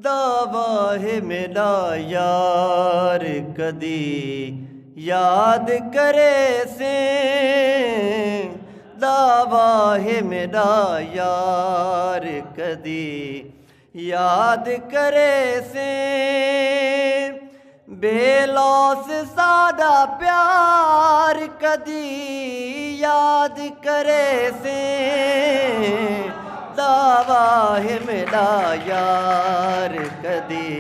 दावा है मेरा यार कदी याद करे से, दावा है मेरा यार कदी याद करे से, बेलौस सादा प्यार कदी याद करे से, दावा है मेरा यार कदी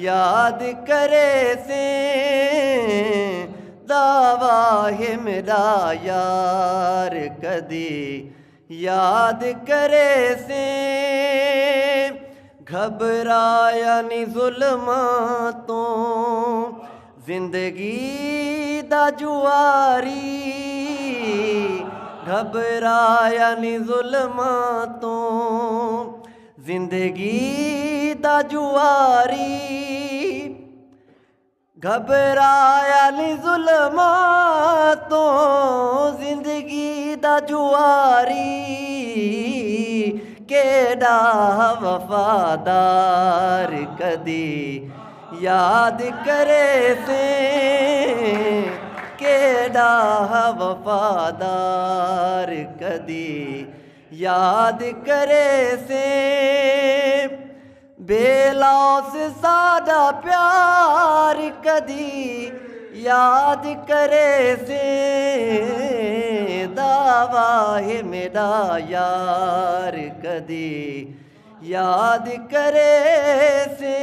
याद करे से, दावा है मेरा यार कदी याद करे से। घबराया नी जुल्मां तो जिंदगी दा जुआरी, घबराया नी जुल्मां तो जिंदगी दा जुआरी, घबराया नी जुल्मां तो जिंदगी दा जुआरी, केड़ा वफादार कदी याद करे से, केड़ा वफादार कदी याद करे से, बेलौस सादा प्यार कदी याद करे से, दावा है मेरा यार कदी याद करे से।